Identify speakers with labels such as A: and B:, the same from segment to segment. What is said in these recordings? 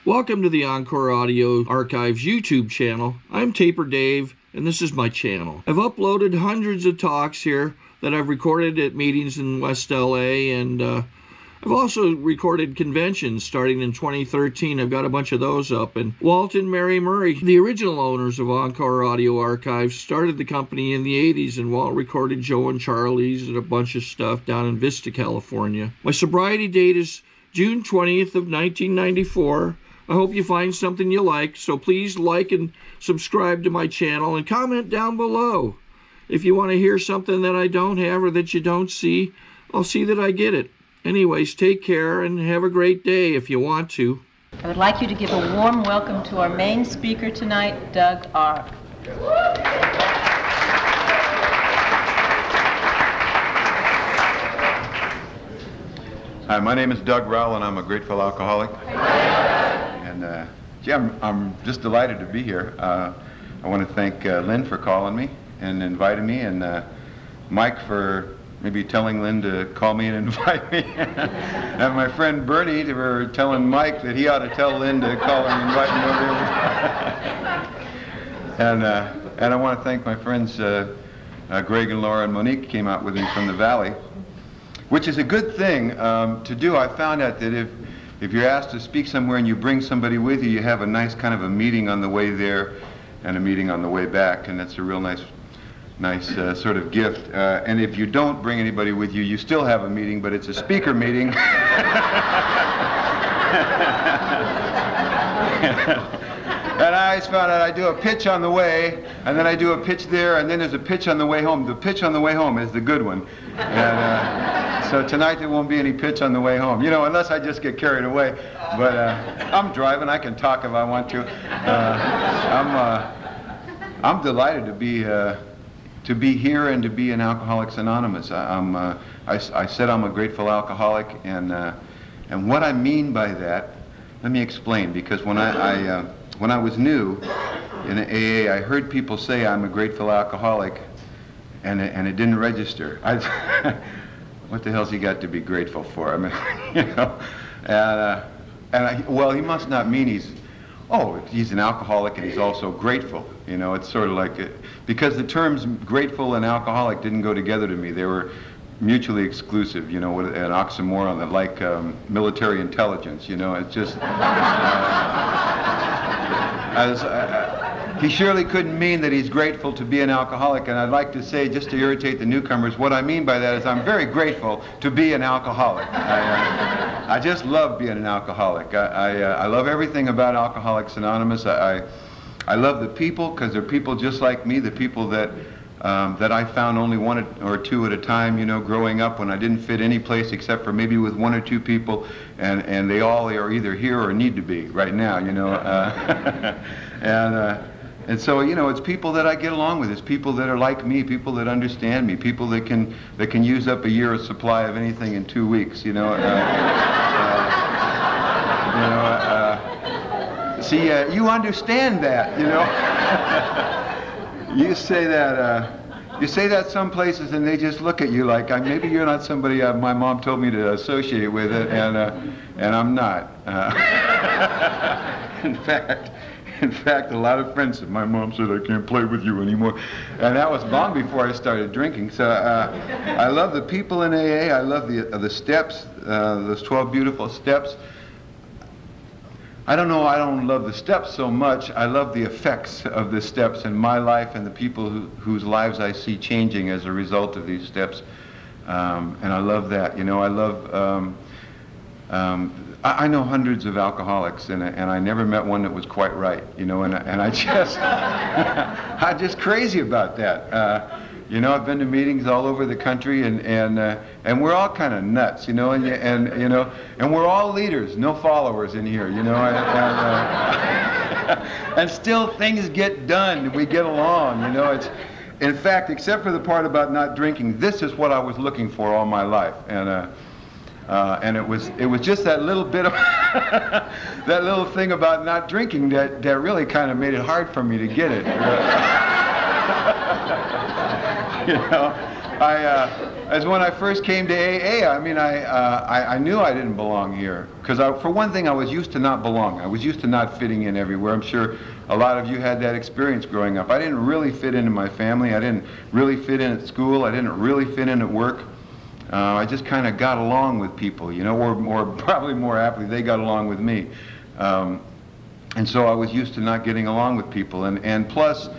A: Welcome to the Encore Audio Archives YouTube channel. I'm Taper Dave, and this is my channel. I've uploaded hundreds of talks here that I've recorded at meetings in West LA, and I've also recorded conventions starting in 2013. I've got a bunch of those up. And Walt and Mary Murray, the original owners of Encore Audio Archives, started the company in the 80s, and Walt recorded Joe and Charlie's and a bunch of stuff down in Vista, California. My sobriety date is June 20th of 1994. I hope you find something you like, so please like and subscribe to my channel and comment down below. If you want to hear something that I don't have or that you don't see, I'll see that I get it. Anyways, take care and have a great day if you want to.
B: I would like you to give a warm welcome to our main speaker tonight, Doug R.
C: Hi, my name is Doug Rowell, and I'm a grateful alcoholic. And gee, I'm just delighted to be here. I want to thank Lynn for calling me and inviting me, and Mike for maybe telling Lynn to call me and invite me, and my friend Bernie for telling Mike that he ought to tell Lynn to call and invite me over here. And I want to thank my friends Greg and Laura and Monique came out with me from the Valley, which is a good thing to do. I found out that if you're asked to speak somewhere and you bring somebody with you, you have a nice kind of a meeting on the way there and a meeting on the way back, and that's a real nice sort of gift. And if you don't bring anybody with you, you still have a meeting, but it's a speaker meeting. And I always found out I do a pitch on the way, and then I do a pitch there, and then there's a pitch on the way home. The pitch on the way home is the good one. And so tonight there won't be any pitch on the way home, you know, unless I just get carried away. But I'm driving, I can talk if I want to. I'm delighted to be here and to be in Alcoholics Anonymous. I said I'm a grateful alcoholic, and what I mean by that, let me explain. Because when I was new in AA, I heard people say I'm a grateful alcoholic, and it didn't register. What the hell's he got to be grateful for? I mean, you know, well, he must not mean he's an alcoholic and he's also grateful. You know, it's sort of like because the terms grateful and alcoholic didn't go together to me. They were mutually exclusive. You know, an oxymoron, that like military intelligence. You know, it's just. He surely couldn't mean that he's grateful to be an alcoholic, and I'd like to say, just to irritate the newcomers, what I mean by that is I'm very grateful to be an alcoholic. I just love being an alcoholic. I love everything about Alcoholics Anonymous. I love the people, because they're people just like me, the people that I found only one or two at a time, you know, growing up when I didn't fit any place except for maybe with one or two people, and they all are either here or need to be right now, you know. And so, you know, it's people that I get along with. It's people that are like me, people that understand me, people that can use up a year's supply of anything in 2 weeks, you know. See, you understand that, you know. You say that some places and they just look at you like, maybe you're not somebody my mom told me to associate with it, and I'm not. In fact, a lot of friends said, my mom said I can't play with you anymore. And that was long before I started drinking. So I love the people in AA. I love the steps, those 12 beautiful steps. I don't know, I don't love the steps so much. I love the effects of the steps in my life and the people whose lives I see changing as a result of these steps. And I love that. You know, I love... I know hundreds of alcoholics, and I never met one that was quite right, you know, and I just, I'm just crazy about that. You know, I've been to meetings all over the country, and we're all kind of nuts, you know, and we're all leaders, no followers in here, you know, and still things get done, we get along, you know. It's, in fact, except for the part about not drinking, this is what I was looking for all my life, and it was just that little bit of that little thing about not drinking that really kind of made it hard for me to get it. You know, As when I first came to AA, I mean, I knew I didn't belong here. Because for one thing, I was used to not belonging. I was used to not fitting in everywhere. I'm sure a lot of you had that experience growing up. I didn't really fit into my family. I didn't really fit in at school. I didn't really fit in at work. I just kind of got along with people, you know, or probably more aptly, they got along with me. And so I was used to not getting along with people. And plus,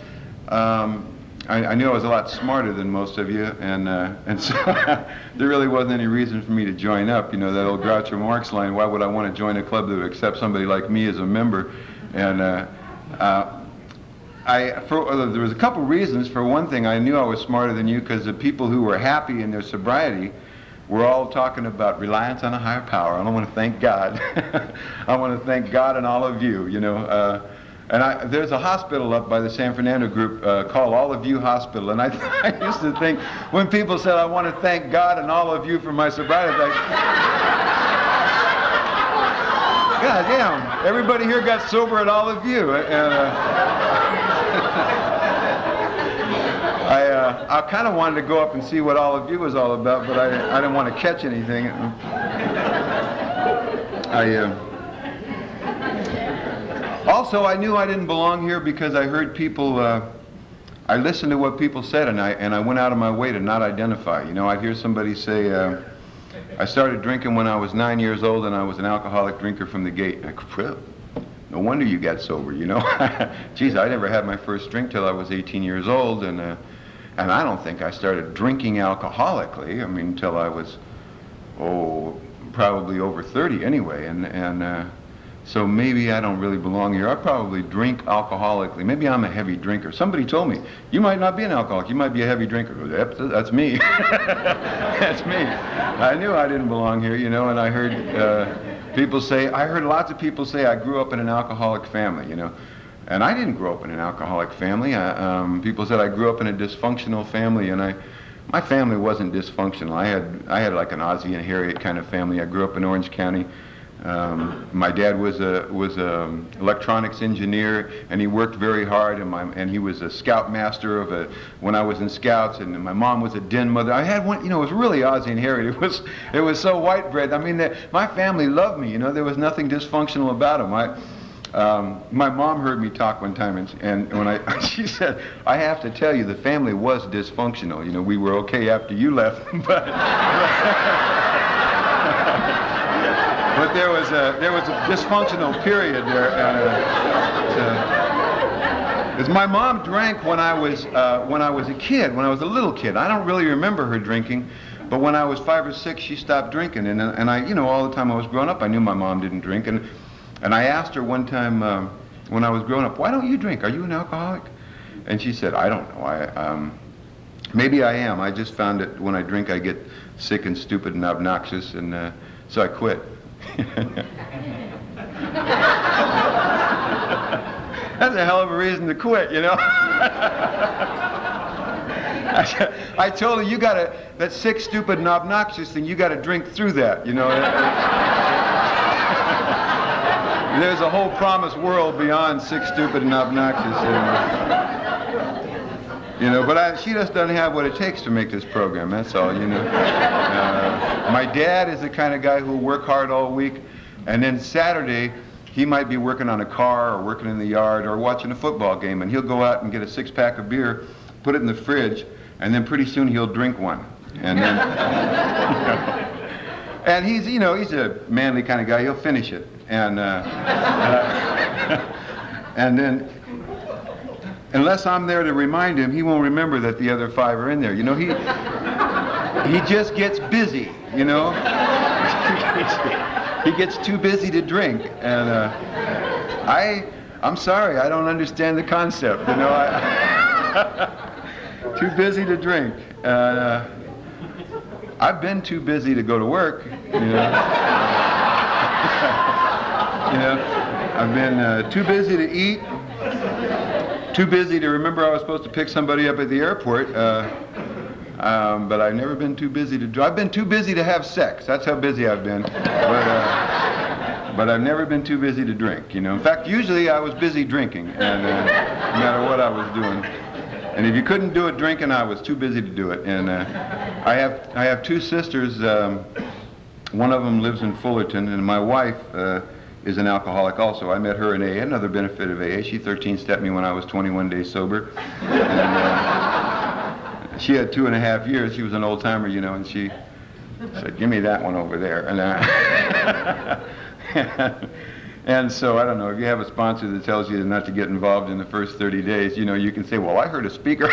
C: I knew I was a lot smarter than most of you, and so there really wasn't any reason for me to join up. You know, that old Groucho Marx line, why would I want to join a club that would accept somebody like me as a member? And there was a couple reasons. For one thing, I knew I was smarter than you because the people who were happy in their sobriety were all talking about reliance on a higher power. I want to thank God. I want to thank God and all of you, you know. And there's a hospital up by the San Fernando group called All of You Hospital. And I used to think, when people said, I want to thank God and all of you for my sobriety, like, God damn, everybody here got sober at All of You. And I kind of wanted to go up and see what All of You was all about, but I didn't want to catch anything. Also, I knew I didn't belong here because I heard people, I listened to what people said, and I went out of my way to not identify. You know, I'd hear somebody say, I started drinking when I was 9 years old, and I was an alcoholic drinker from the gate. I go, no wonder you got sober, you know. Geez, I never had my first drink till I was 18 years old, and I don't think I started drinking alcoholically, I mean, until I was, probably over 30 anyway, and so maybe I don't really belong here. I probably drink alcoholically. Maybe I'm a heavy drinker. Somebody told me, you might not be an alcoholic, you might be a heavy drinker. That's me. That's me. I knew I didn't belong here, you know, and I heard people say, I heard lots of people say I grew up in an alcoholic family, you know. And I didn't grow up in an alcoholic family. People said I grew up in a dysfunctional family, and my family wasn't dysfunctional. I had like an Ozzie and Harriet kind of family. I grew up in Orange County. My dad was a electronics engineer, and he worked very hard, and he was a scout master when I was in scouts, and my mom was a den mother. I had one, you know, it was really Ozzie and Harriet. It was so white bread. I mean, my family loved me, you know, there was nothing dysfunctional about them. My mom heard me talk one time, and when she said, I have to tell you, the family was dysfunctional. You know, we were okay after you left, but but there was a dysfunctional period there. Because my mom drank when I was a kid, when I was a little kid. I don't really remember her drinking, but when I was 5 or 6, she stopped drinking, and I, you know, all the time I was growing up, I knew my mom didn't drink, and I asked her one time when I was growing up, why don't you drink? Are you an alcoholic? And she said, I don't know. Maybe I am. I just found that when I drink, I get sick and stupid and obnoxious, and so I quit. That's a hell of a reason to quit, you know. I told her, that sick, stupid, and obnoxious thing, you got to drink through that, you know. There's a whole promised world beyond sick, stupid, and obnoxious. You know, but she just doesn't have what it takes to make this program, that's all, you know. My dad is the kind of guy who will work hard all week, and then Saturday, he might be working on a car or working in the yard or watching a football game, and he'll go out and get a 6-pack of beer, put it in the fridge, and then pretty soon he'll drink one. And then, and he's a manly kind of guy, he'll finish it. And then, unless I'm there to remind him, he won't remember that the other 5 are in there. You know, he just gets busy, you know. He gets too busy to drink, and I'm sorry, I don't understand the concept, you know. Too busy to drink. I've been too busy to go to work, you know. You know, I've been too busy to eat, too busy to remember I was supposed to pick somebody up at the airport, but I've never been too busy to drive. I've been too busy to have sex. That's how busy I've been. But I've never been too busy to drink, you know. In fact, usually I was busy drinking, and no matter what I was doing. And if you couldn't do it drinking, I was too busy to do it. And I have two sisters. One of them lives in Fullerton, and my wife is an alcoholic also. I met her in AA, another benefit of AA. She 13-stepped me when I was 21 days sober. And, she had 2.5 years. She was an old-timer, you know, and she said, "Give me that one over there." And so, I don't know, if you have a sponsor that tells you not to get involved in the first 30 days, you know, you can say, "Well, I heard a speaker."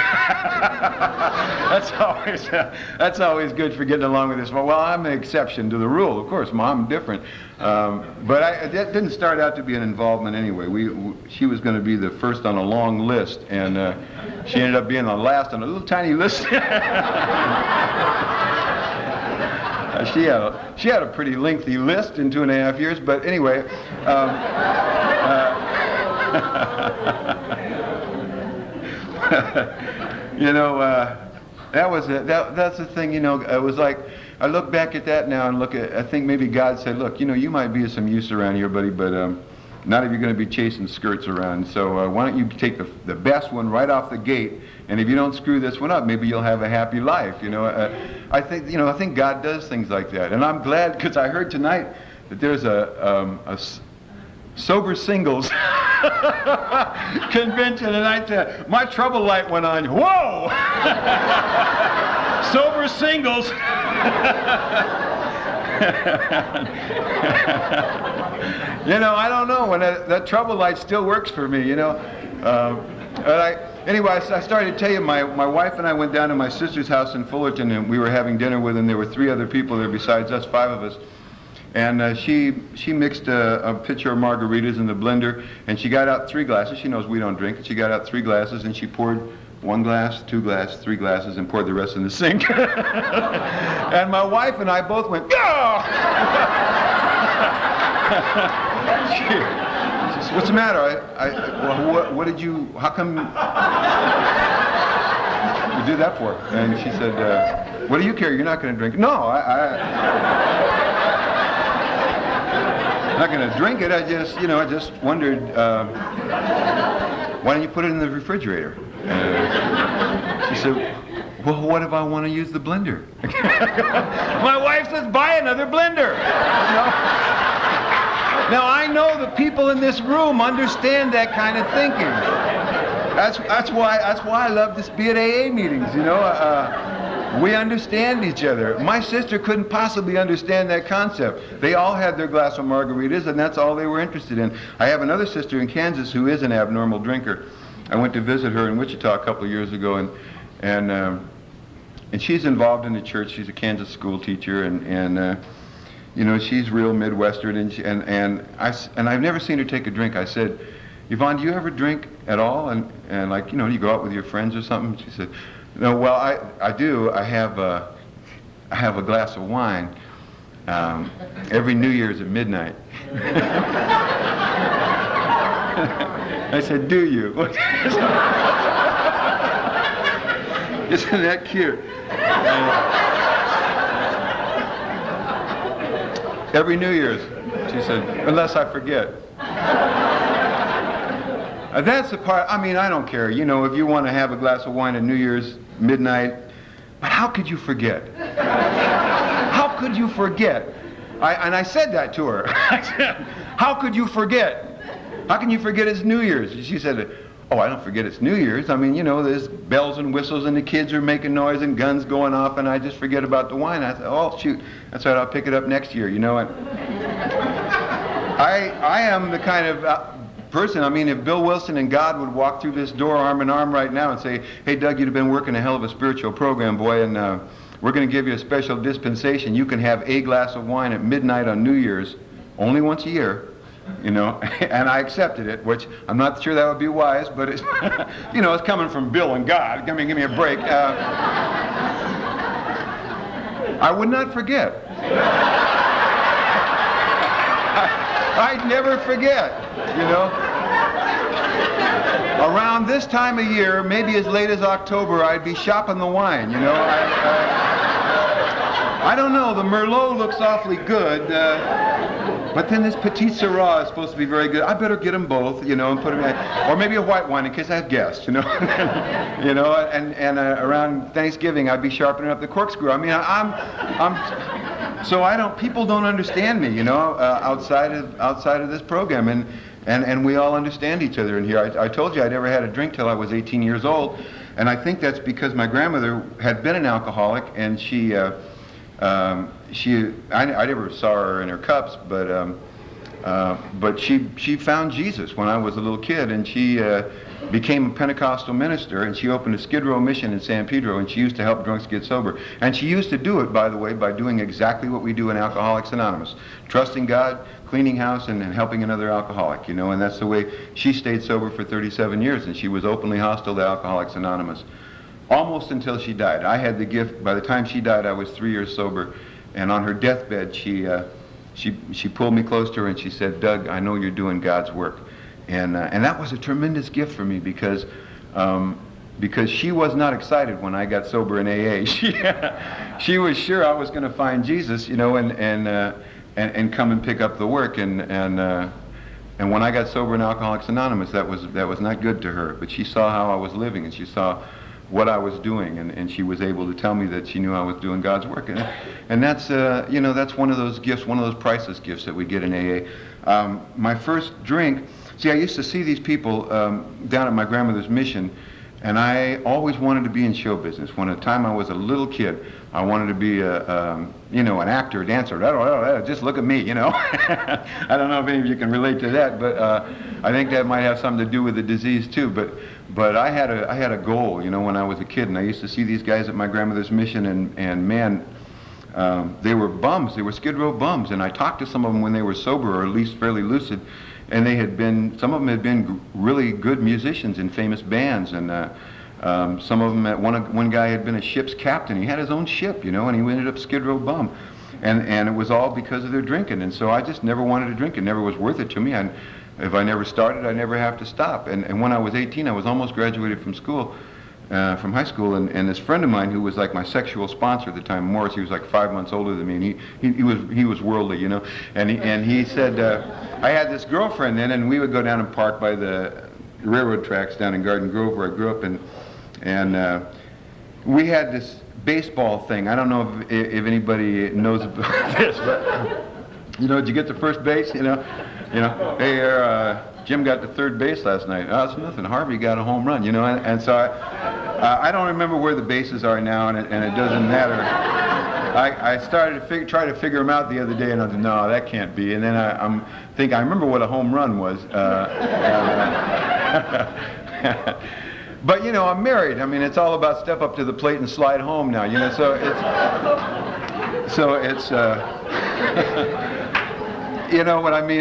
C: That's always good for getting along with this. Well, I'm an exception to the rule. Of course, Mom, different. But it didn't start out to be an involvement anyway. She was going to be the first on a long list, and she ended up being the last on a little tiny list. She had a pretty lengthy list in 2.5 years, but anyway. You know, that's the thing. You know, it was like, I look back at that now and I think maybe God said, "Look, you know, you might be of some use around here, buddy, but not if you're going to be chasing skirts around. So why don't you take the best one right off the gate, and if you don't screw this one up, maybe you'll have a happy life." You know, I think God does things like that, and I'm glad, because I heard tonight that there's a sober singles convention, and my trouble light went on. Whoa! Sober singles. You know, I don't know, when that trouble light still works for me, you know. Anyway, I started to tell you, my wife and I went down to my sister's house in Fullerton, and we were having dinner with them. There were 3 other people there besides us, 5 of us. And she mixed a pitcher of margaritas in the blender, and she got out 3 glasses. She knows we don't drink. She got out 3 glasses, and she poured 1 glass, 2 glasses, 3 glasses, and poured the rest in the sink. And my wife and I both went, "Oh!" She said, "What's the matter? Well, what did you, how come you do that for?" And she said, "What do you care? You're not going to drink it." "No, I'm not going to drink it. I just wondered, why don't you put it in the refrigerator?" She said, "Well, what if I want to use the blender?" My wife says, "Buy another blender." You know? Now, I know the people in this room understand that kind of thinking. That's why I love to be at AA meetings, you know. We understand each other. My sister couldn't possibly understand that concept. They all had their glass of margaritas, and that's all they were interested in. I have another sister in Kansas who is an abnormal drinker. I went to visit her in Wichita a couple of years ago, and she's involved in the church. She's a Kansas school teacher, and you know, she's real Midwestern, and I've never seen her take a drink. I said, "Yvonne, do you ever drink at all? And like, you know, you go out with your friends or something?" She said, "No, well, I do. I have a glass of wine every New Year's at midnight." I said, "Do you?" Isn't that cute? Every New Year's, she said, "unless I forget." That's the part, I mean, I don't care. You know, if you want to have a glass of wine at New Year's midnight, but how could you forget? How could you forget? And I said that to her. I said, "How could you forget? How can you forget it's New Year's?" She said, "Oh, I don't forget it's New Year's. I mean, you know, there's bells and whistles and the kids are making noise and guns going off, and I just forget about the wine." I said, "Oh, shoot, that's right, I'll pick it up next year, you know." And I am the kind of person, I mean, if Bill Wilson and God would walk through this door arm in arm right now and say, "Hey, Doug, you've been working a hell of a spiritual program, boy, and we're going to give you a special dispensation. You can have a glass of wine at midnight on New Year's, only once a year." You know, and I accepted it, which I'm not sure that would be wise, but it's, you know, it's coming from Bill and God. Give me a break. I would not forget. I'd never forget, you know. Around this time of year, maybe as late as October, I'd be shopping the wine, you know. I don't know, the Merlot looks awfully good. But then this Petite Sirah is supposed to be very good. I better get them both, you know, and put them in, or maybe a white wine in case I have guests, you know. You know, and around Thanksgiving I'd be sharpening up the corkscrew. I mean, so people don't understand me, you know, outside of this program, and we all understand each other in here. I told you I never had a drink till I was 18 years old, and I think that's because my grandmother had been an alcoholic, and I never saw her in her cups, but she found Jesus when I was a little kid, and she became a Pentecostal minister, and she opened a Skid Row mission in San Pedro, and she used to help drunks get sober. And she used to do it, by the way, by doing exactly what we do in Alcoholics Anonymous, trusting God, cleaning house, and helping another alcoholic, you know, and that's the way she stayed sober for 37 years, and she was openly hostile to Alcoholics Anonymous, almost until she died. I had the gift. By the time she died, I was 3 years sober, and on her deathbed, she pulled me close to her and she said, "Doug, I know you're doing God's work." And that was a tremendous gift for me because she was not excited when I got sober in AA. She was sure I was going to find Jesus, you know, and come and pick up the work. And when I got sober in Alcoholics Anonymous, that was not good to her. But she saw how I was living, and she saw what I was doing, and she was able to tell me that she knew I was doing God's work. And that's you know, that's one of those gifts, one of those priceless gifts that we get in AA. My first drink. See, I used to see these people down at my grandmother's mission, and I always wanted to be in show business. When at the time I was a little kid, I wanted to be you know, an actor, dancer. Just look at me, you know. I don't know if any of you can relate to that, but I think that might have something to do with the disease too. But I had a goal, you know, when I was a kid, and I used to see these guys at my grandmother's mission, and man, they were bums. They were Skid Row bums, and I talked to some of them when they were sober, or at least fairly lucid. And some of them had been really good musicians in famous bands, and some of them, one guy had been a ship's captain. He had his own ship, you know, and he ended up Skid Row bum. And it was all because of their drinking. And so I just never wanted to drink. It never was worth it to me. And if I never started, I never have to stop. And when I was 18, I was almost graduated from school, from high school, and this friend of mine who was like my sexual sponsor at the time, Morris, he was like 5 months older than me, and he was worldly, you know, and he said, I had this girlfriend then, and we would go down and park by the railroad tracks down in Garden Grove where I grew up, and we had this baseball thing. I don't know if anybody knows about this, but you know, did you get to first base? You know, hey, Jim got to third base last night. Oh, it's nothing. Harvey got a home run, you know, and so I don't remember where the bases are now, and it doesn't matter. I started to try to figure them out the other day, and I said, no, that can't be. And then I remember what a home run was. But you know, I'm married. I mean, it's all about step up to the plate and slide home now, you know. So it's you know what I mean?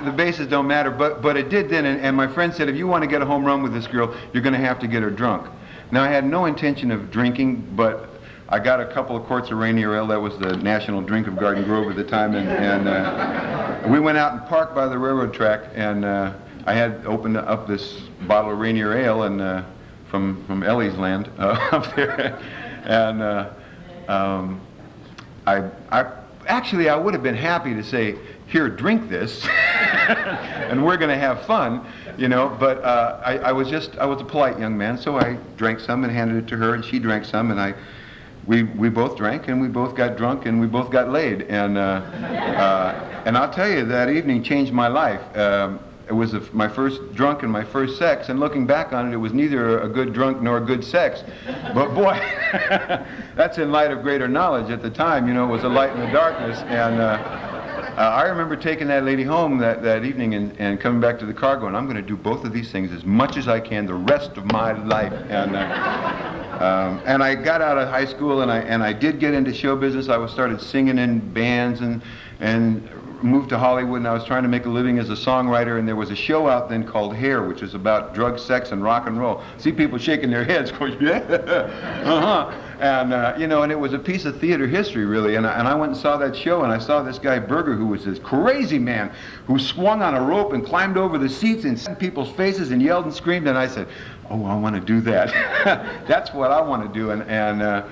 C: The bases don't matter, but it did then. And my friend said, if you want to get a home run with this girl, you're going to have to get her drunk. Now, I had no intention of drinking, but I got a couple of quarts of Rainier Ale. That was the national drink of Garden Grove at the time, and we went out and parked by the railroad track, and I had opened up this bottle of Rainier Ale, and from Ellie's land up there, and I would have been happy to say, here, drink this, and we're going to have fun, you know, but I was a polite young man, so I drank some and handed it to her, and she drank some, and we both drank, and we both got drunk, and we both got laid, and I'll tell you, that evening changed my life. It was my first drunk and my first sex, and looking back on it, it was neither a good drunk nor a good sex. But boy, that's in light of greater knowledge. At the time, you know, it was a light in the darkness. And I remember taking that lady home that evening and coming back to the car going, I'm going to do both of these things as much as I can the rest of my life. And I got out of high school, and I did get into show business. I started singing in bands and moved to Hollywood, and I was trying to make a living as a songwriter, and there was a show out then called Hair, which was about drugs, sex, and rock and roll. See people shaking their heads going, yeah, and you know, and it was a piece of theater history, really, and I went and saw that show, and I saw this guy Berger, who was this crazy man who swung on a rope and climbed over the seats and in people's faces and yelled and screamed, and I said, oh, I want to do that. That's what I want to do, and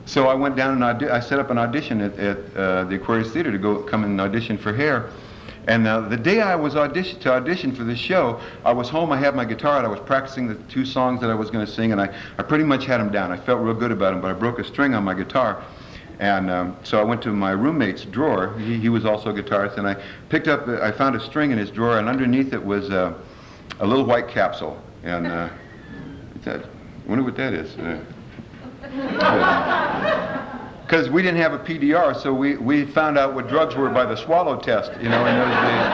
C: so I went down and I set up an audition at the Aquarius Theater to come and audition for Hair. And the day I was audition for this show, I was home, I had my guitar out, I was practicing the 2 songs that I was going to sing, and I pretty much had them down. I felt real good about them, but I broke a string on my guitar. And so I went to my roommate's drawer. He was also a guitarist, and I picked up, I found a string in his drawer, and underneath it was a little white capsule. And I wonder what that is. Because we didn't have a PDR, so we found out what drugs were by the swallow test, you know, in those days.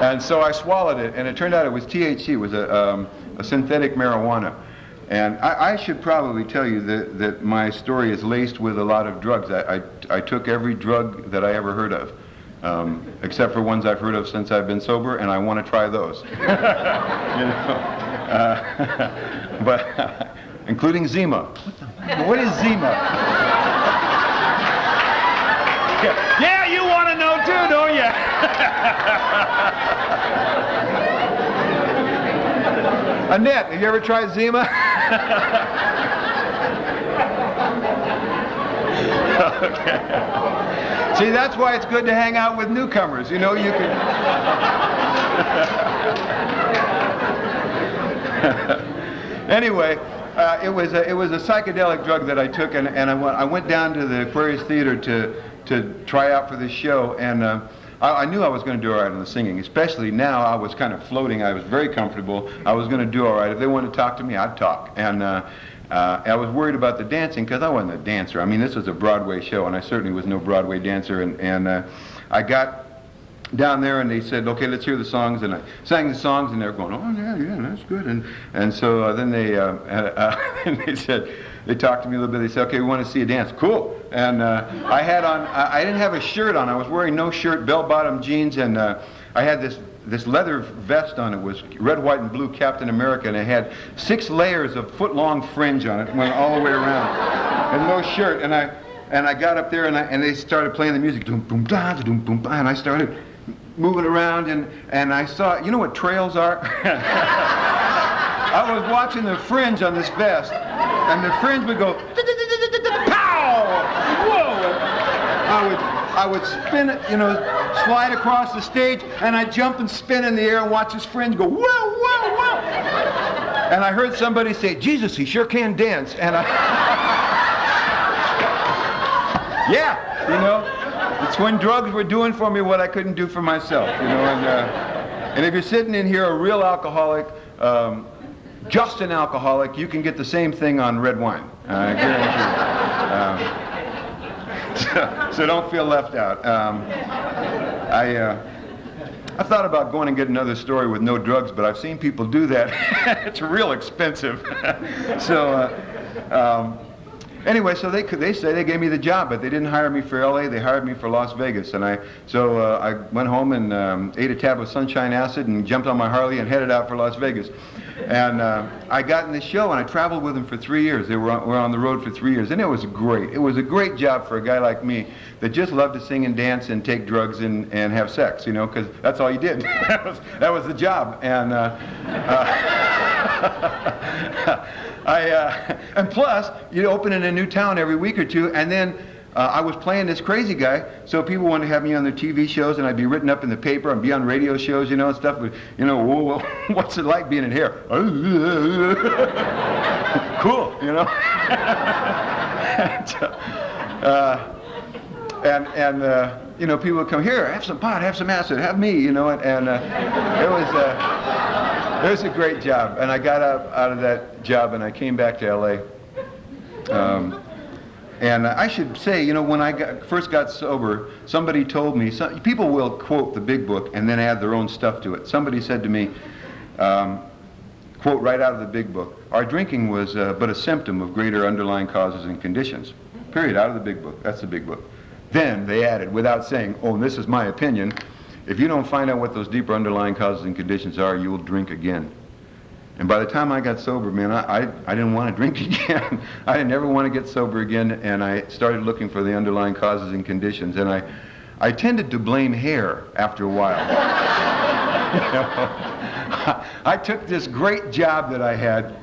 C: And so I swallowed it, and it turned out it was THC. It was a synthetic marijuana. And I should probably tell you that my story is laced with a lot of drugs. I took every drug that I ever heard of, except for ones I've heard of since I've been sober, and I want to try those. You know, but including Zima. What is Zima? Yeah, you want to know too, don't you? Annette, have you ever tried Zima? Okay. See, that's why it's good to hang out with newcomers. You know, you can. Anyway, it was a psychedelic drug that I took, and I went down to the Aquarius Theater to try out for this show, and I knew I was going to do all right in the singing, especially now I was kind of floating. I was very comfortable. I was going to do all right. If they wanted to talk to me, I'd talk. And I was worried about the dancing because I wasn't a dancer. I mean, this was a Broadway show, and I certainly was no Broadway dancer. And I got down there, and they said, okay, let's hear the songs. And I sang the songs, and they were going, oh, yeah, that's good. And so then they said, they talked to me a little bit. They said, okay, we want to see a dance. Cool. And I had on, I didn't have a shirt on. I was wearing no shirt, bell-bottom jeans, and I had this leather vest on. It was red, white, and blue Captain America, and it had 6 layers of foot-long fringe on it, went all the way around, and no shirt. And I got up there, and they started playing the music, doom, boom, da, doom, boom, da, and I started moving around, and I saw, you know what trails are? I was watching the fringe on this vest, and the fringe would go, pow! Whoa! I would spin it, you know, slide across the stage, and I'd jump and spin in the air and watch this fringe go, whoa, whoa, whoa! And I heard somebody say, Jesus, he sure can dance. And yeah, you know, it's when drugs were doing for me what I couldn't do for myself, you know. And if you're sitting in here a real alcoholic, just an alcoholic, you can get the same thing on red wine. I guarantee you. So don't feel left out. I thought about going and get another story with no drugs, but I've seen people do that. It's real expensive. So anyway, so they say they gave me the job, but they didn't hire me for LA. They hired me for Las Vegas, and I went home and ate a tab of sunshine acid and jumped on my Harley and headed out for Las Vegas. And I got in the show, and I traveled with them for 3 years. We're on the road for 3 years, and it was great. It was a great job for a guy like me that just loved to sing and dance and take drugs and have sex, you know, because that's all you did. that was the job. And and plus, you'd open in a new town every week or two, and then I was playing this crazy guy, so people wanted to have me on their TV shows, and I'd be written up in the paper and be on radio shows, you know, and stuff. You know, whoa, what's it like being in here? Cool, you know. and you know, people would come here, have some pot, have some acid, have me, you know, and it was a great job. And I got out of that job, and I came back to LA. And I should say, you know, when I first got sober, somebody told me, people will quote the big book and then add their own stuff to it. Somebody said to me, quote right out of the big book, our drinking was but a symptom of greater underlying causes and conditions. Period, out of the big book. That's the big book. Then they added, without saying, oh, and this is my opinion, if you don't find out what those deeper underlying causes and conditions are, you will drink again. And by the time I got sober, man, I didn't want to drink again. I didn't ever want to get sober again, and I started looking for the underlying causes and conditions. And I tended to blame hair after a while. You know? I took this great job that I had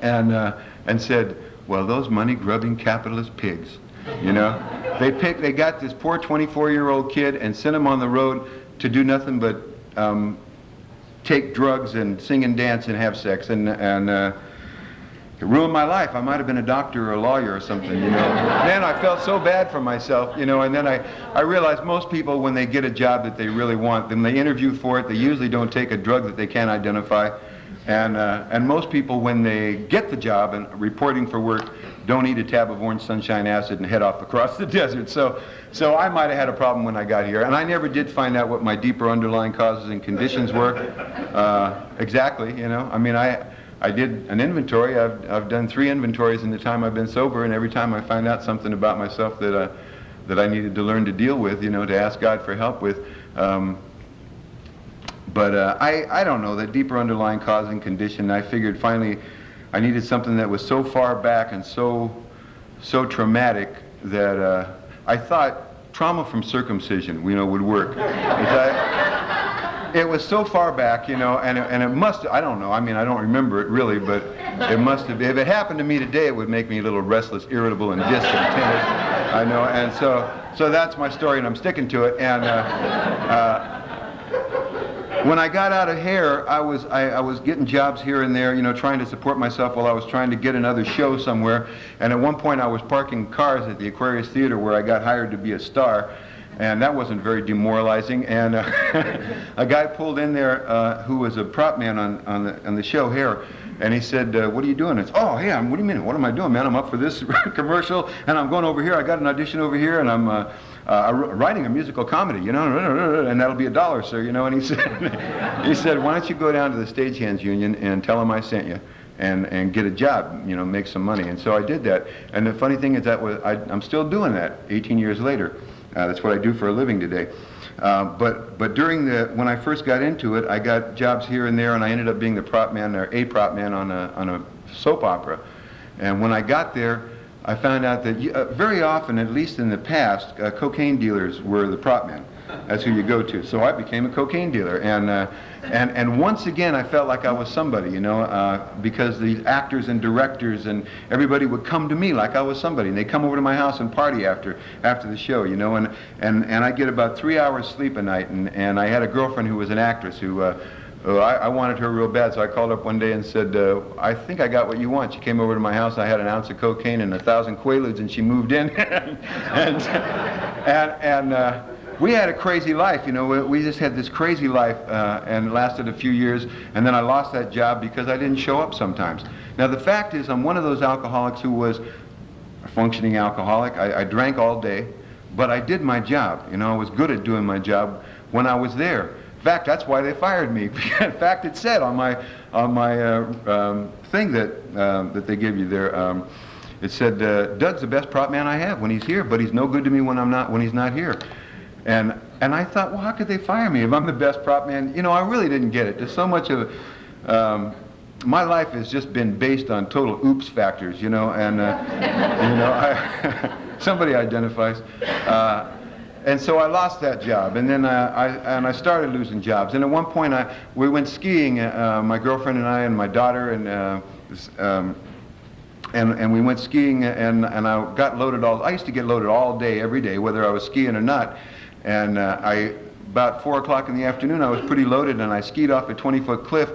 C: and said, well, those money-grubbing capitalist pigs, you know, They got this poor 24-year-old kid and sent him on the road to do nothing but take drugs and sing and dance and have sex, and it ruined my life. I might have been a doctor or a lawyer or something, you know. Then I felt so bad for myself, you know, and then I realized most people, when they get a job that they really want, then they interview for it, they usually don't take a drug that they can't identify. And most people, when they get the job and reporting for work, don't eat a tab of orange sunshine acid and head off across the desert. So I might have had a problem when I got here. And I never did find out what my deeper underlying causes and conditions were exactly, you know. I mean, I did an inventory. I've done 3 inventories in the time I've been sober, and every time I find out something about myself that I needed to learn to deal with, you know, to ask God for help with. But I don't know, that deeper underlying cause and condition. I figured finally I needed something that was so far back and so traumatic that I thought trauma from circumcision, you know, would work. It was so far back, you know, and it must, I don't know, I mean, I don't remember it really, but it must have, if it happened to me today, it would make me a little restless, irritable, and discontented. I know, and so that's my story, and I'm sticking to it. And when I got out of hair, I was getting jobs here and there, you know, trying to support myself while I was trying to get another show somewhere. And at one point I was parking cars at the Aquarius Theater where I got hired to be a star. And that wasn't very demoralizing. And a guy pulled in there who was a prop man on the show Hair. And he said, what are you doing? It's, oh, hey, what do you mean? What am I doing, man? I'm up for this commercial, and I'm going over here. I got an audition over here, and I'm writing a musical comedy, you know, and that'll be $1, sir, you know. And he said, why don't you go down to the Stagehands Union and tell them I sent you, and get a job, you know, make some money. And so I did that. And the funny thing is that I'm still doing that 18 years later. That's what I do for a living today. But during when I first got into it, I got jobs here and there, and I ended up being the prop man, or a prop man on a soap opera. And when I got there, I found out that very often, at least in the past, cocaine dealers were the prop men. That's who you go to. So I became a cocaine dealer, and once again I felt like I was somebody, you know, because the actors and directors and everybody would come to me like I was somebody, and they'd come over to my house and party after the show, you know, and I'd get about 3 hours sleep a night, and I had a girlfriend who was an actress who I wanted her real bad, so I called up one day and said, I think I got what you want. She came over to my house. I had an ounce of cocaine and 1,000 Quaaludes, and she moved in. and we had a crazy life, you know. We just had this crazy life, and it lasted a few years, and then I lost that job because I didn't show up sometimes. Now the fact is, I'm one of those alcoholics who was a functioning alcoholic. I drank all day, but I did my job. You know, I was good at doing my job when I was there. In fact, that's why they fired me. In fact, it said on my thing that they give you there. It said, Doug's the best prop man I have when he's here, but he's no good to me when he's not here. And I thought, well, how could they fire me if I'm the best prop man? You know, I really didn't get it. There's so much of my life has just been based on total oops factors, you know, and you know, somebody identifies. And so I lost that job, and then I started losing jobs. And at one point, we went skiing, my girlfriend and I and my daughter, and we went skiing, and I got loaded I used to get loaded all day, every day, whether I was skiing or not. And about 4 o'clock in the afternoon, I was pretty loaded, and I skied off a 20-foot cliff.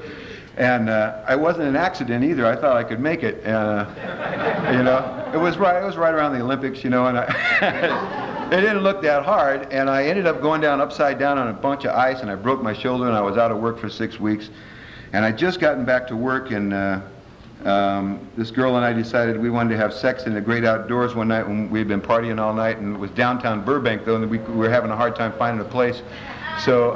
C: And I wasn't an accident either. I thought I could make it. You know, it was right around the Olympics, you know, and it didn't look that hard. And I ended up going down upside down on a bunch of ice, and I broke my shoulder, and I was out of work for 6 weeks. And I'd just gotten back to work, and this girl and I decided we wanted to have sex in the great outdoors one night when we'd been partying all night, and it was downtown Burbank, though, and we were having a hard time finding a place. So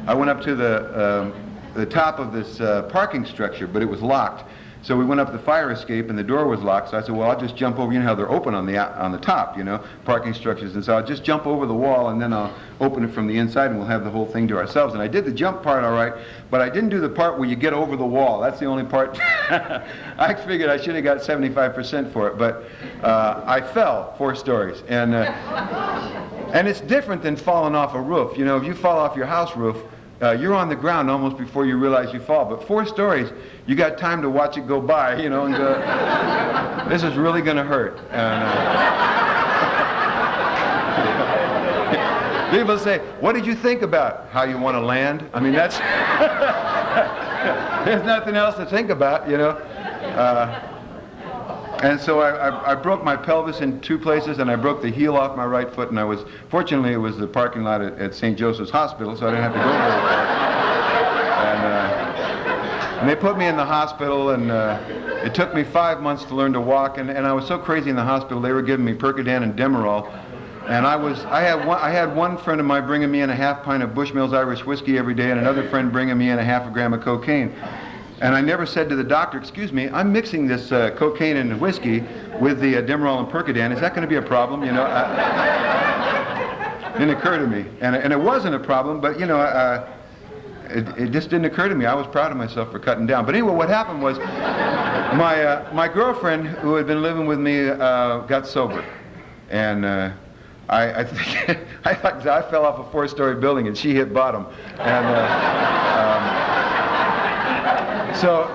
C: I went up to the top of this parking structure, but it was locked. So we went up the fire escape, and the door was locked. So I said, well, I'll just jump over. You know how they're open on the top, you know, parking structures. And so I'll just jump over the wall, and then I'll open it from the inside, and we'll have the whole thing to ourselves. And I did the jump part all right, but I didn't do the part where you get over the wall. That's the only part. I figured I should have got 75% for it, but I fell 4 stories. And it's different than falling off a roof. You know, if you fall off your house roof, you're on the ground almost before you realize you fall. But 4 stories, you got time to watch it go by, you know, and go, this is really going to hurt. And, People say, what did you think about? How you want to land? I mean, that's, there's nothing else to think about, you know. And so I broke my pelvis in 2 places, and I broke the heel off my right foot, and fortunately it was the parking lot at St. Joseph's Hospital, so I didn't have to go very far. And they put me in the hospital, and it took me 5 months to learn to walk, and I was so crazy in the hospital, they were giving me Percodan and Demerol, and I had one friend of mine bringing me in a half pint of Bushmills Irish whiskey every day, and another friend bringing me in a half a gram of cocaine. And I never said to the doctor, excuse me, I'm mixing this cocaine and whiskey with the Demerol and Percodan. Is that going to be a problem? You know, it didn't occur to me. And it wasn't a problem, but, you know, it just didn't occur to me. I was proud of myself for cutting down. But anyway, what happened was my girlfriend, who had been living with me, got sober. And I think I fell off a 4-story building and she hit bottom. And so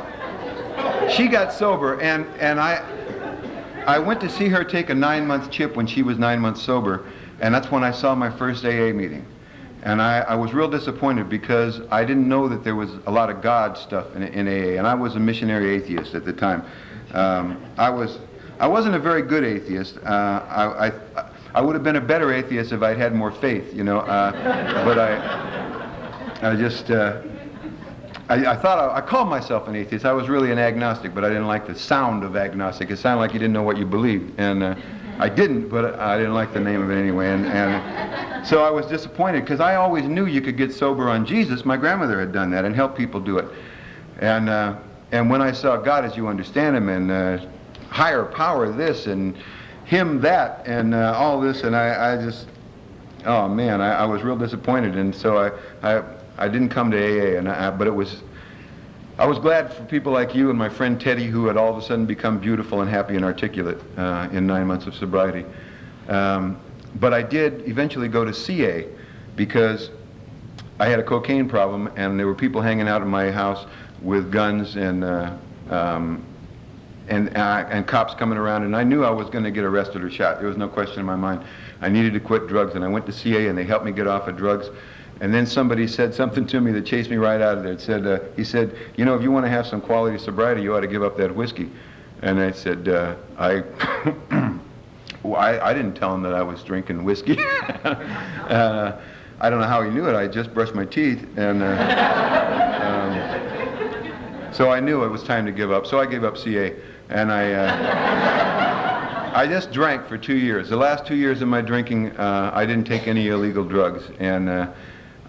C: she got sober, and I went to see her take a 9-month chip when she was 9 months sober, and that's when I saw my first AA meeting. And I was real disappointed because I didn't know that there was a lot of God stuff in AA, and I was a missionary atheist at the time. I wasn't a very good atheist. I would have been a better atheist if I'd had more faith, you know, but I just... I called myself an atheist. I was really an agnostic, but I didn't like the sound of agnostic. It sounded like you didn't know what you believed, and I didn't, but I didn't like the name of it anyway. And so I was disappointed because I always knew you could get sober on Jesus. My grandmother had done that and helped people do it. And when I saw God as you understand Him, and higher power this and Him that, and all this, and I just, oh man, I was real disappointed. And so I didn't come to AA, but I was glad for people like you and my friend Teddy, who had all of a sudden become beautiful and happy and articulate in 9 months of sobriety. But I did eventually go to CA because I had a cocaine problem, and there were people hanging out in my house with guns and cops coming around, and I knew I was going to get arrested or shot. There was no question in my mind. I needed to quit drugs, and I went to CA, and they helped me get off of drugs. And then somebody said something to me that chased me right out of there. It said, he said, you know, if you want to have some quality sobriety, you ought to give up that whiskey. And I said, I didn't tell him that I was drinking whiskey. I don't know how he knew it. I just brushed my teeth. And so I knew it was time to give up. So I gave up CA. And I just drank for 2 years. The last 2 years of my drinking, I didn't take any illegal drugs. And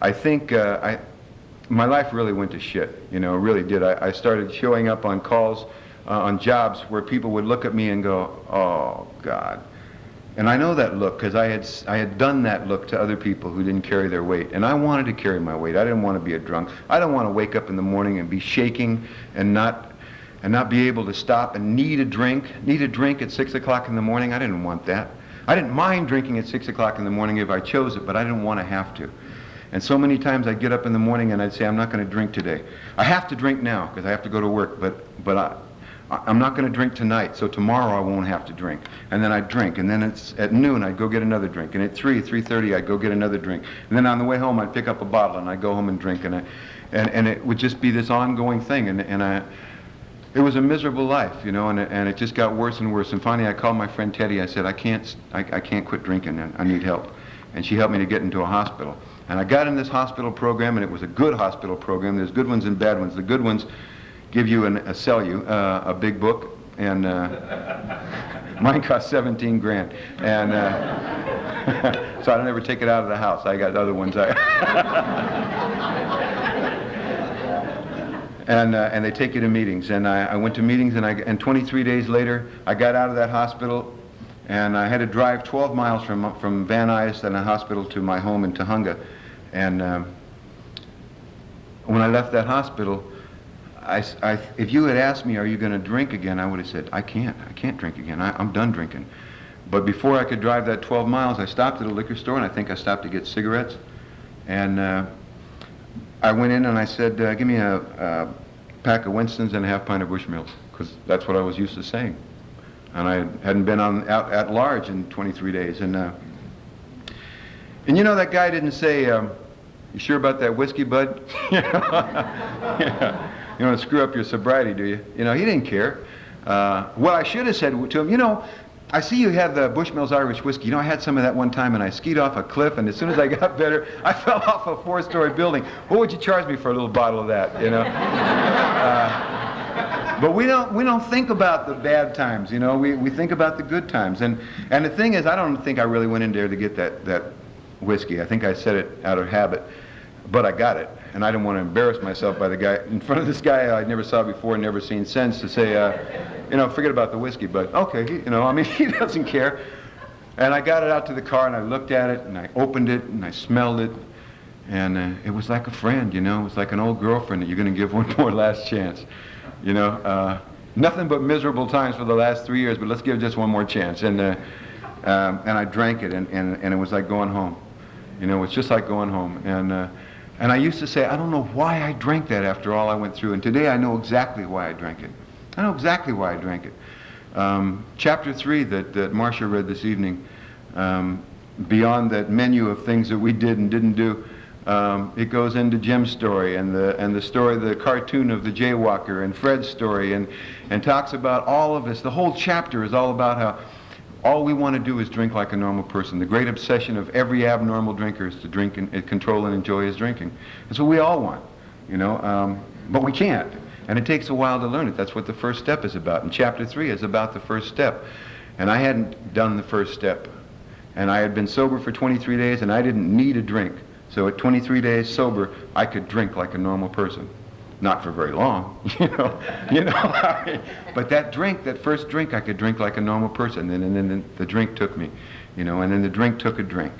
C: I think my life really went to shit, you know, it really did. I started showing up on calls, on jobs where people would look at me and go, oh, God. And I know that look because I had done that look to other people who didn't carry their weight. And I wanted to carry my weight. I didn't want to be a drunk. I don't want to wake up in the morning and be shaking and not be able to stop and need a drink at 6 o'clock in the morning. I didn't want that. I didn't mind drinking at 6 o'clock in the morning if I chose it, but I didn't want to have to. And so many times I'd get up in the morning and I'd say, I'm not going to drink today. I have to drink now because I have to go to work, but I'm not going to drink tonight, so tomorrow I won't have to drink. And then I'd drink, and then it's at noon I'd go get another drink, and at 3:30 I'd go get another drink. And then on the way home I'd pick up a bottle and I'd go home and drink, and it would just be this ongoing thing, it was a miserable life, you know, and it just got worse and worse. And finally I called my friend Teddy. I said, I can't quit drinking, and I need help. And she helped me to get into a hospital. And I got in this hospital program, and it was a good hospital program. There's good ones and bad ones. The good ones give you sell you a big book, and mine cost 17 grand. And so I don't ever take it out of the house. I got other ones. And they take you to meetings. And I went to meetings, and 23 days later, I got out of that hospital, and I had to drive 12 miles from Van Nuys and a hospital to my home in Tujunga. And when I left that hospital, if you had asked me, are you going to drink again, I would have said, I can't drink again. I'm done drinking. But before I could drive that 12 miles, I stopped at a liquor store, and I think I stopped to get cigarettes. And I went in and I said, give me a pack of Winston's and a half pint of Bushmills, because that's what I was used to saying. And I hadn't been out at large in 23 days. And And you know, that guy didn't say, you sure about that whiskey, bud? Yeah. You don't want to screw up your sobriety, do you? You know, he didn't care. What I should have said to him, you know, I see you have the Bushmills Irish whiskey. You know, I had some of that one time and I skied off a cliff, and as soon as I got better, I fell off a 4-story building. What would you charge me for a little bottle of that, you know? But we don't think about the bad times, you know. We think about the good times. And the thing is, I don't think I really went in there to get that whiskey. I think I said it out of habit, but I got it. And I didn't want to embarrass myself by the guy, in front of this guy I never saw before, never seen since, to say, you know, forget about the whiskey, but okay, you know, I mean, he doesn't care. And I got it out to the car and I looked at it and I opened it and I smelled it, and it was like a friend, you know. It was like an old girlfriend that you're going to give one more last chance, you know. Nothing but miserable times for the last 3 years, but let's give just one more chance. And I drank it, and it was like going home, you know. It's just like going home. And I used to say, I don't know why I drank that after all I went through. And today I know exactly why I drank it. I know exactly why I drank it. Chapter 3 that Marcia read this evening, beyond that menu of things that we did and didn't do, it goes into Jim's story and the story, the cartoon of the jaywalker, and Fred's story, and talks about all of this. The whole chapter is all about how all we want to do is drink like a normal person. The great obsession of every abnormal drinker is to drink and control and enjoy his drinking. That's what we all want, you know, but we can't. And it takes a while to learn it. That's what the first step is about. And chapter 3 is about the first step. And I hadn't done the first step. And I had been sober for 23 days, and I didn't need a drink. So at 23 days sober, I could drink like a normal person. Not for very long, you know. But that drink, that first drink, I could drink like a normal person. And then the drink took me, you know, and then the drink took a drink,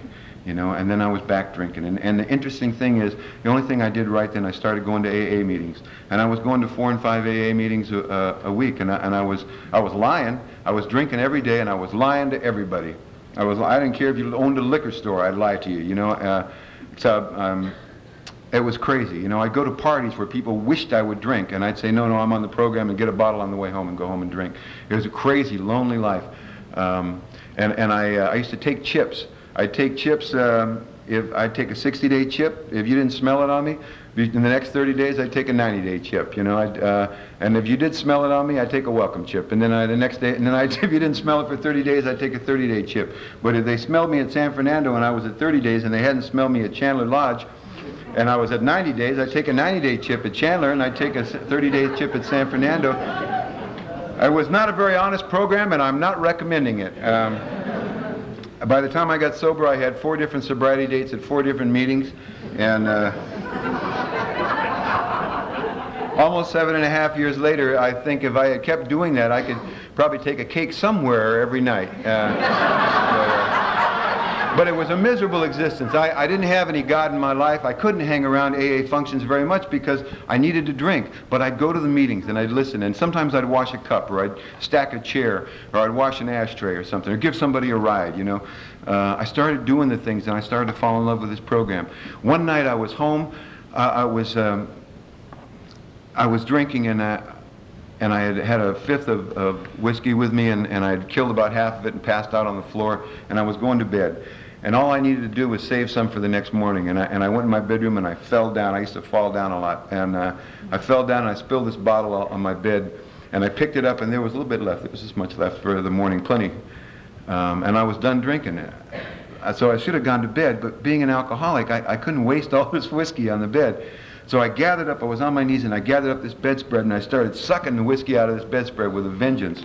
C: you know, and then I was back drinking. And the interesting thing is, the only thing I did right then, I started going to AA meetings. And I was going to 4 and 5 AA meetings a week, and I was lying. I was drinking every day, and I was lying to everybody. I didn't care if you owned a liquor store, I'd lie to you, you know. It was crazy. You know, I'd go to parties where people wished I would drink, and I'd say, no, I'm on the program, and get a bottle on the way home and go home and drink. It was a crazy, lonely life. And I used to take chips. I'd take chips, if I'd take a 60-day chip. If you didn't smell it on me, in the next 30 days, I'd take a 90-day chip, you know. And if you did smell it on me, I'd take a welcome chip. And then the next day, if you didn't smell it for 30 days, I'd take a 30-day chip. But if they smelled me at San Fernando and I was at 30 days and they hadn't smelled me at Chandler Lodge, and I was at 90 days, I'd take a 90-day chip at Chandler, and I'd take a 30-day chip at San Fernando. It was not a very honest program, and I'm not recommending it. By the time I got sober, I had 4 different sobriety dates at 4 different meetings, and almost 7.5 years later, I think if I had kept doing that, I could probably take a cake somewhere every night. But it was a miserable existence. I didn't have any God in my life. I couldn't hang around AA functions very much because I needed to drink. But I'd go to the meetings and I'd listen, and sometimes I'd wash a cup, or I'd stack a chair, or I'd wash an ashtray or something, or give somebody a ride, you know. I started doing the things, and I started to fall in love with this program. One night I was home. I was drinking, and I had a fifth of whiskey with me, and I had killed about half of it and passed out on the floor, and I was going to bed. And all I needed to do was save some for the next morning. And I went in my bedroom and I fell down. I used to fall down a lot. And I fell down and I spilled this bottle on my bed. And I picked it up, and there was a little bit left. There was this much left for the morning, plenty. And I was done drinking it. So I should have gone to bed, but being an alcoholic, I couldn't waste all this whiskey on the bed. So I gathered up, I was on my knees, and I gathered up this bedspread, and I started sucking the whiskey out of this bedspread with a vengeance.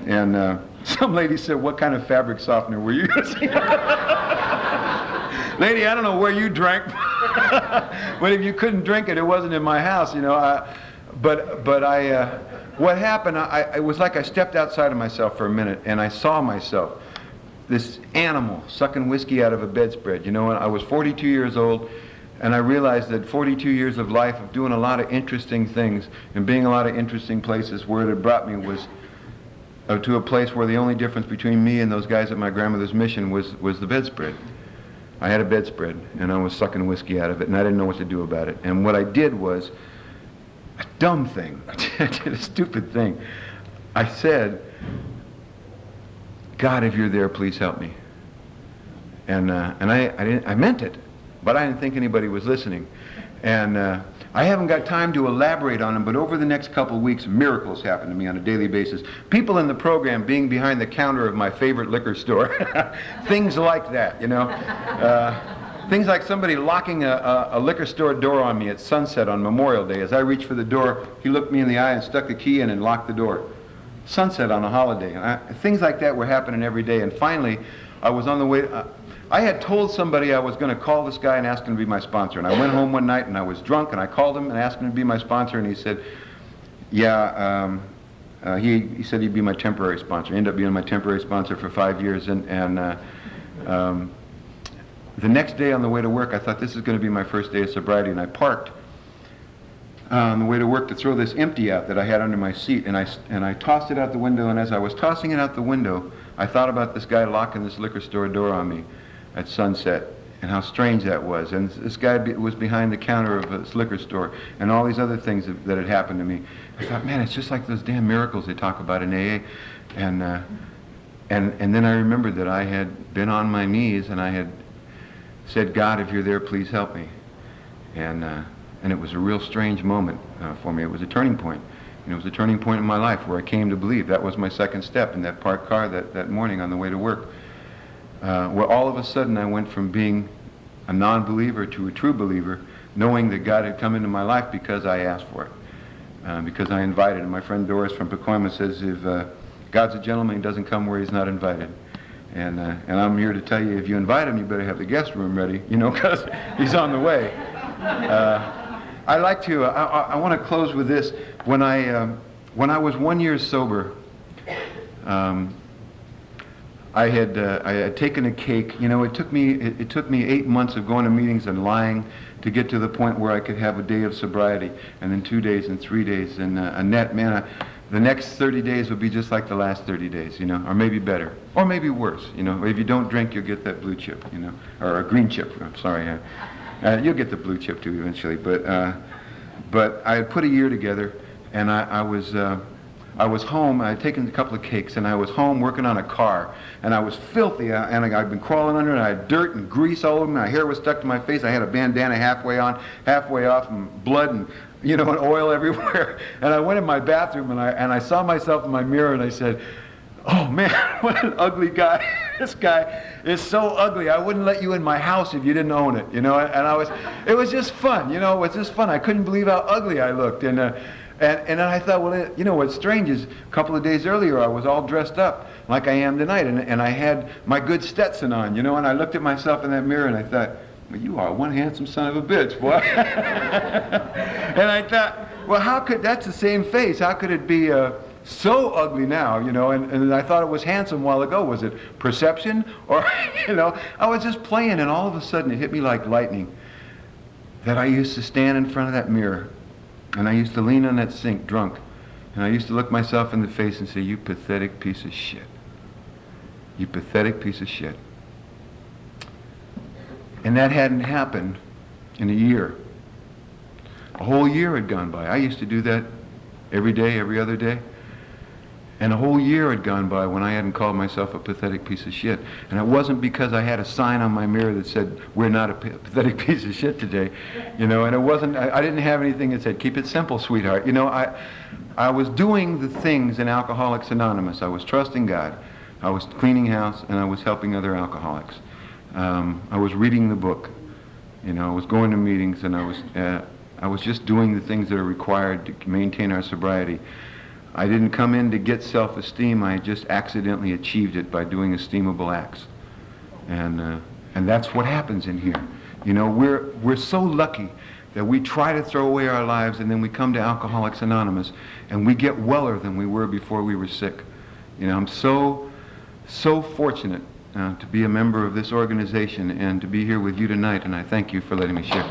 C: And some lady said, "What kind of fabric softener were you using?" Lady, I don't know where you drank, but if you couldn't drink it, it wasn't in my house, you know. What happened, it was like I stepped outside of myself for a minute, and I saw myself, this animal sucking whiskey out of a bedspread. You know, I was 42 years old, and I realized that 42 years of life, of doing a lot of interesting things and being a lot of interesting places, where it had brought me was to a place where the only difference between me and those guys at my grandmother's mission was the bedspread. I had a bedspread, and I was sucking whiskey out of it, and I didn't know what to do about it. And what I did was a dumb thing. I did a stupid thing. I said, "God, if you're there, please help me." And I meant it, but I didn't think anybody was listening. And I haven't got time to elaborate on them, but over the next couple of weeks, miracles happen to me on a daily basis. People in the program being behind the counter of my favorite liquor store, things like that, you know. Things like somebody locking a liquor store door on me at sunset on Memorial Day. As I reached for the door, he looked me in the eye and stuck the key in and locked the door. Sunset on a holiday. Things like that were happening every day. And finally, I was on the way. I had told somebody I was going to call this guy and ask him to be my sponsor. And I went home one night and I was drunk and I called him and asked him to be my sponsor. And he said, yeah, he said he'd be my temporary sponsor. He ended up being my temporary sponsor for 5 years. The next day on the way to work, I thought this is going to be my first day of sobriety, and I parked on the way to work to throw this empty out that I had under my seat, and I tossed it out the window, and as I was tossing it out the window, I thought about this guy locking this liquor store door on me at sunset, and how strange that was. And this guy was behind the counter of this liquor store, and all these other things that had happened to me. I thought, man, it's just like those damn miracles they talk about in AA. And then I remembered that I had been on my knees, and I had said, God, if you're there, please help me. And it was a real strange moment for me. It was a turning point. And it was a turning point in my life where I came to believe. That was my second step in that parked car that morning on the way to work. Where all of a sudden I went from being a non-believer to a true believer, knowing that God had come into my life because I asked for it. Because I invited him. My friend Doris from Pacoima says, if God's a gentleman, he doesn't come where he's not invited. And I'm here to tell you, if you invite him, you better have the guest room ready, you know, because he's on the way. I like to, I want to close with this. When I was 1 year sober, I had taken a cake. You know, it took me 8 months of going to meetings and lying to get to the point where I could have a day of sobriety, and then 2 days and 3 days, and the next 30 days would be just like the last 30 days, you know, or maybe better, or maybe worse, you know. If you don't drink, you'll get that blue chip, you know, or a green chip. I'm sorry, you'll get the blue chip too eventually. But I had put a year together, and I was home. I had taken a couple of cakes, and I was home working on a car, and I was filthy, and I'd been crawling under it, and I had dirt and grease all over me. My hair was stuck to my face. I had a bandana halfway on, halfway off, and blood and, you know, and oil everywhere. And I went in my bathroom, and I saw myself in my mirror, and I said, oh man, what an ugly guy. This guy is so ugly. I wouldn't let you in my house if you didn't own it, you know. And it was just fun, you know. It was just fun. I couldn't believe how ugly I looked. And then I thought, well, you know, what's strange is a couple of days earlier I was all dressed up like I am tonight, and I had my good Stetson on, you know, and I looked at myself in that mirror and I thought, well, you are one handsome son of a bitch, boy. And I thought, well, that's the same face, how could it be so ugly now, you know, and I thought it was handsome a while ago. Was it perception? Or, you know, I was just playing, and all of a sudden it hit me like lightning that I used to stand in front of that mirror, and I used to lean on that sink drunk, and I used to look myself in the face and say, you pathetic piece of shit. You pathetic piece of shit. And that hadn't happened in a year. A whole year had gone by. I used to do that every day, every other day. And a whole year had gone by when I hadn't called myself a pathetic piece of shit. And it wasn't because I had a sign on my mirror that said, we're not a pathetic piece of shit today. You know, and it wasn't, I didn't have anything that said, keep it simple, sweetheart. You know, I was doing the things in Alcoholics Anonymous. I was trusting God. I was cleaning house, and I was helping other alcoholics. I was reading the book. You know, I was going to meetings, and I was just doing the things that are required to maintain our sobriety. I didn't come in to get self-esteem. I just accidentally achieved it by doing esteemable acts. And that's what happens in here. You know, we're so lucky that we try to throw away our lives, and then we come to Alcoholics Anonymous, and we get weller than we were before we were sick. You know, I'm so fortunate to be a member of this organization and to be here with you tonight, and I thank you for letting me share.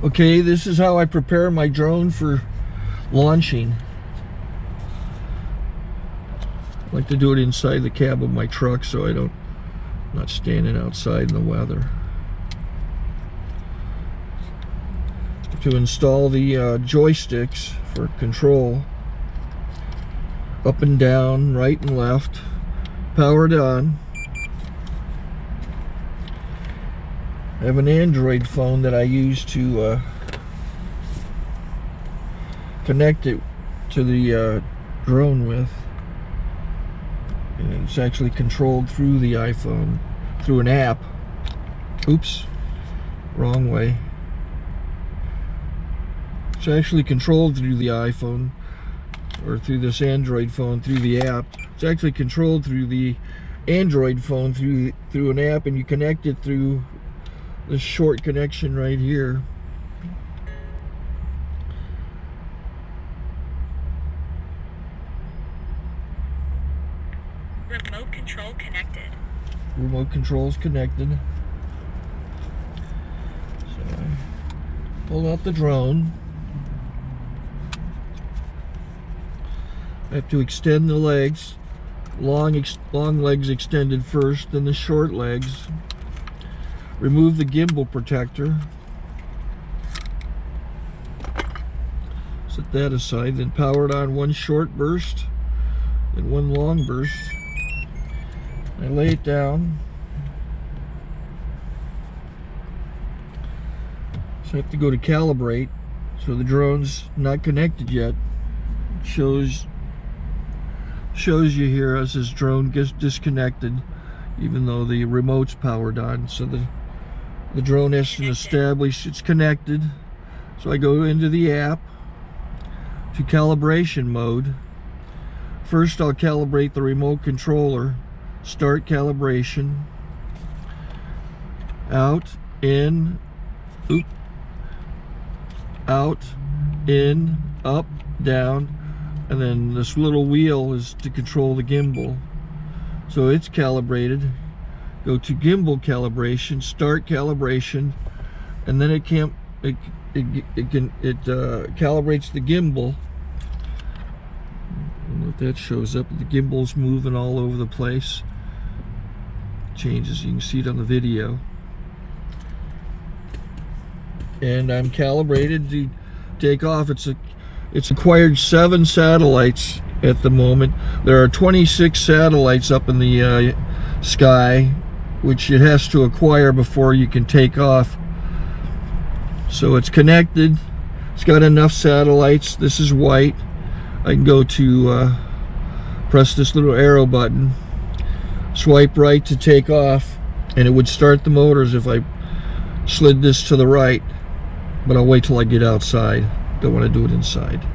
A: Okay, this is how I prepare my drone for launching. I like to do it inside the cab of my truck so I'm not standing outside in the weather. to install the joysticks for control. Up and down, right and left, powered on. I have an Android phone that I use to connect it to the drone with. And it's actually controlled through the iPhone, through an app. Oops, wrong way. It's actually controlled through the iPhone, or through this Android phone, through the app. It's actually controlled through the Android phone, through an app, and you connect it through this short connection right here.
D: Remote control connected.
A: Remote control's connected. So I pull out the drone. I have to extend the legs. Long legs extended first, then the short legs. Remove the gimbal protector. Set that aside, then power it on one short burst and one long burst. I lay it down. So I have to go to calibrate. So the drone's not connected yet. It shows you here as this drone gets disconnected, even though the remote's powered on. So the drone has to establish it's connected. So I go into the app to calibration mode. First I'll calibrate the remote controller. Start calibration. Out, in, oop, out, in, up, down, and then this little wheel is to control the gimbal. So it's calibrated. Go to gimbal calibration, start calibration, and then it calibrates the gimbal. I don't know if that shows up. The gimbal's moving all over the place. Changes, you can see it on the video. And I'm calibrated to take off. It's acquired 7 satellites at the moment. There are 26 satellites up in the sky, which it has to acquire before you can take off. So it's connected. It's got enough satellites. This is white. I can go to press this little arrow button, swipe right to take off, and it would start the motors if I slid this to the right. But I'll wait till I get outside. Don't want to do it inside.